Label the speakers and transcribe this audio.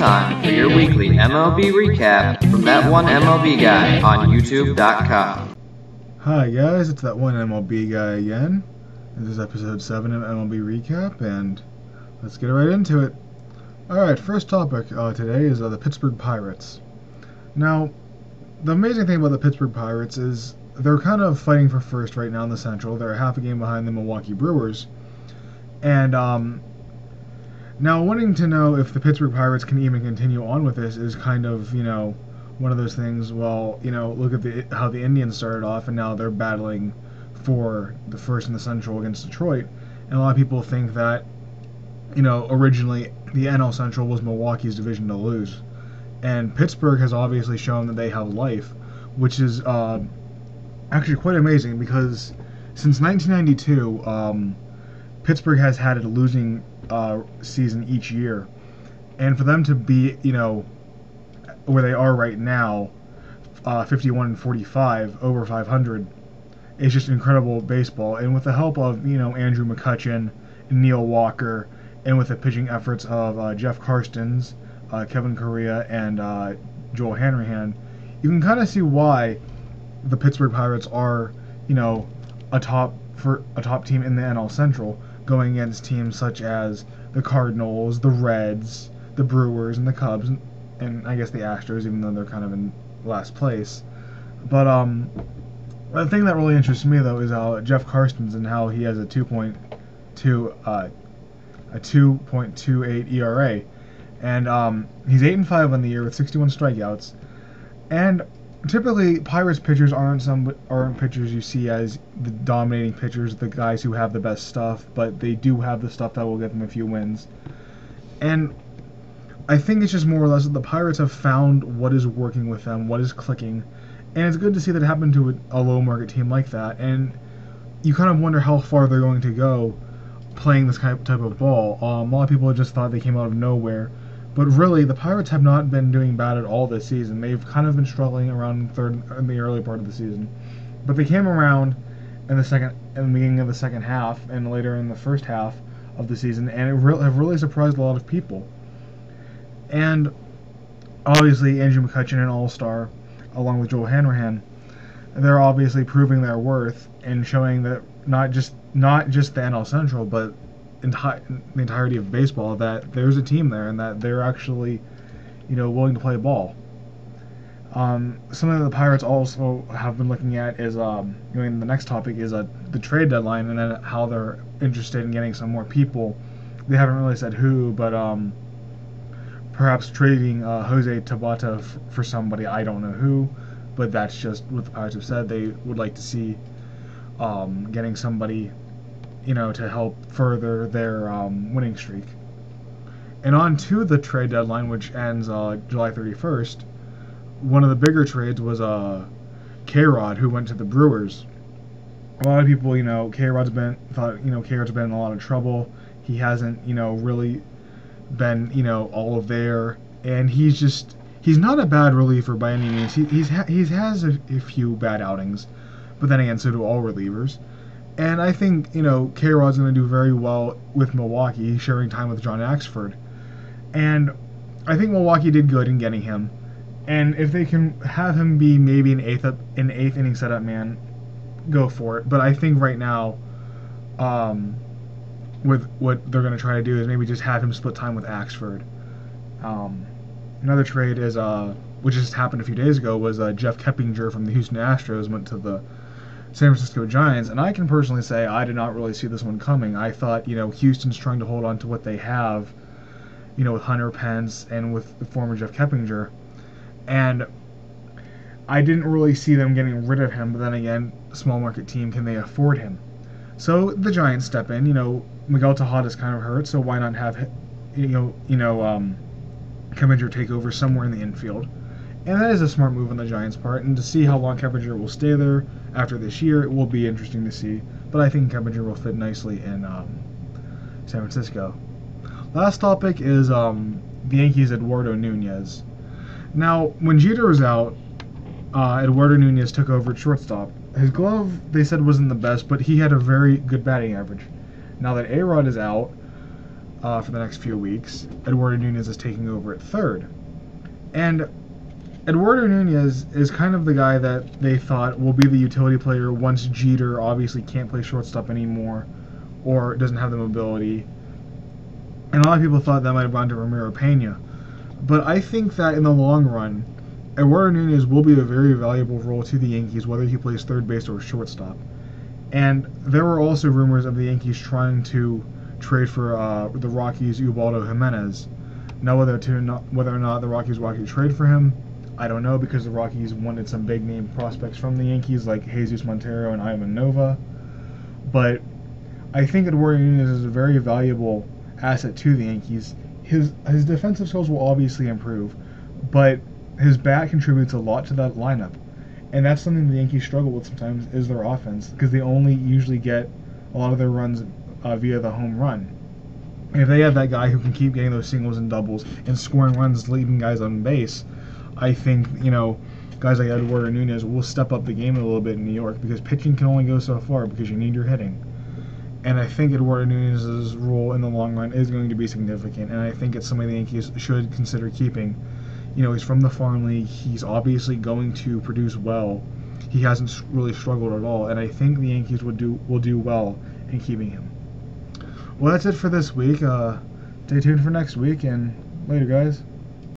Speaker 1: time for your weekly MLB recap from that one MLB guy on YouTube.com.
Speaker 2: Hi guys, it's that one MLB guy again. This is episode 7 of MLB Recap, and let's get right into it. Alright, first topic today is the Pittsburgh Pirates. Now, the amazing thing about the Pittsburgh Pirates is they're kind of fighting for first right now in the Central. They're a half a game behind the Milwaukee Brewers. And now wanting to know if the Pittsburgh Pirates can even continue on with this is kind of, one of those things. Well, look at how the Indians started off, and now they're battling for the first in the Central against Detroit. And a lot of people think that, originally the NL Central was Milwaukee's division to lose. And Pittsburgh has obviously shown that they have life, which is actually quite amazing, because since 1992, Pittsburgh has had a losing season each year. And for them to be, where they are right now, 51-45, over 500, is just incredible baseball. And with the help of, Andrew McCutchen and Neil Walker, and with the pitching efforts of Jeff Karstens, Kevin Correa, and Joel Hanrahan, you can kind of see why the Pittsburgh Pirates are, a top team in the NL Central, going against teams such as the Cardinals, the Reds, the Brewers, and the Cubs, and I guess the Astros, even though they're kind of in last place. But the thing that really interests me, though, is Jeff Karstens and how he has a 2.28 ERA, and he's 8-5 on the year with 61 strikeouts. And typically, Pirates pitchers aren't pitchers you see as the dominating pitchers, the guys who have the best stuff, but they do have the stuff that will get them a few wins. And I think it's just more or less that the Pirates have found what is working with them, what is clicking, and it's good to see that it happened to a low-market team like that. And you kind of wonder how far they're going to go playing this type of ball. A lot of people just thought they came out of nowhere. But really, the Pirates have not been doing bad at all this season. They've kind of been struggling around in the early part of the season. But they came around in the beginning of the second half and later in the first half of the season, and have really surprised a lot of people. And obviously, Andrew McCutchen, an all-star, along with Joel Hanrahan, they're obviously proving their worth and showing that not just the NL Central, but the entirety of baseball, that there's a team there and that they're actually, willing to play ball. Something that the Pirates also have been looking at is, the next topic is the trade deadline, and then how they're interested in getting some more people. They haven't really said who, but perhaps trading Jose Tabata for somebody. I don't know who, but that's just what the Pirates have said. They would like to see getting somebody, to help further their winning streak. And on to the trade deadline, which ends July 31st. One of the bigger trades was K-Rod, who went to the Brewers. A lot of people, K-Rod's been in a lot of trouble. He hasn't, really been, all of there, and he's not a bad reliever by any means. He has a few bad outings, but then again, so do all relievers. And I think, K-Rod's going to do very well with Milwaukee, sharing time with John Axford. And I think Milwaukee did good in getting him. And if they can have him be maybe an eighth inning setup man, go for it. But I think right now, with what they're going to try to do is maybe just have him split time with Axford. Another trade is, which just happened a few days ago, was Jeff Keppinger from the Houston Astros went to the San Francisco Giants, and I can personally say I did not really see this one coming. I thought, Houston's trying to hold on to what they have, with Hunter Pence and with the former Jeff Keppinger, and I didn't really see them getting rid of him. But then again, small market team, can they afford him? So the Giants step in. Miguel Tejada's kind of hurt, so why not have Keppinger take over somewhere in the infield? And that is a smart move on the Giants' part, and to see how long Keppinger will stay there after this year, it will be interesting to see. But I think Keppinger will fit nicely in San Francisco. Last topic is the Yankees' Eduardo Nunez. Now, when Jeter was out, Eduardo Nunez took over at shortstop. His glove, they said, wasn't the best, but he had a very good batting average. Now that A-Rod is out, for the next few weeks. Eduardo Nunez is taking over at third. And Eduardo Nunez is kind of the guy that they thought will be the utility player once Jeter obviously can't play shortstop anymore or doesn't have the mobility. And a lot of people thought that might have gone to Ramiro Pena. But I think that in the long run, Eduardo Nunez will be a very valuable role to the Yankees, whether he plays third base or shortstop. And there were also rumors of the Yankees trying to trade for the Rockies' Ubaldo Jimenez. Now, whether or not the Rockies will actually trade for him, I don't know, because the Rockies wanted some big name prospects from the Yankees like Jesus Montero and Ivan Nova. But I think Eduardo Nunez is a very valuable asset to the Yankees. His defensive skills will obviously improve, but his bat contributes a lot to that lineup. And that's something the Yankees struggle with sometimes, is their offense, because they only usually get a lot of their runs via the home run. And if they have that guy who can keep getting those singles and doubles and scoring runs, leaving guys on base, I think, guys like Eduardo Nunez will step up the game a little bit in New York, because pitching can only go so far because you need your hitting. And I think Eduardo Nunez's role in the long run is going to be significant, and I think it's something the Yankees should consider keeping. He's from the farm league. He's obviously going to produce well. He hasn't really struggled at all, and I think the Yankees will do well in keeping him. Well, that's it for this week. Stay tuned for next week, and later, guys.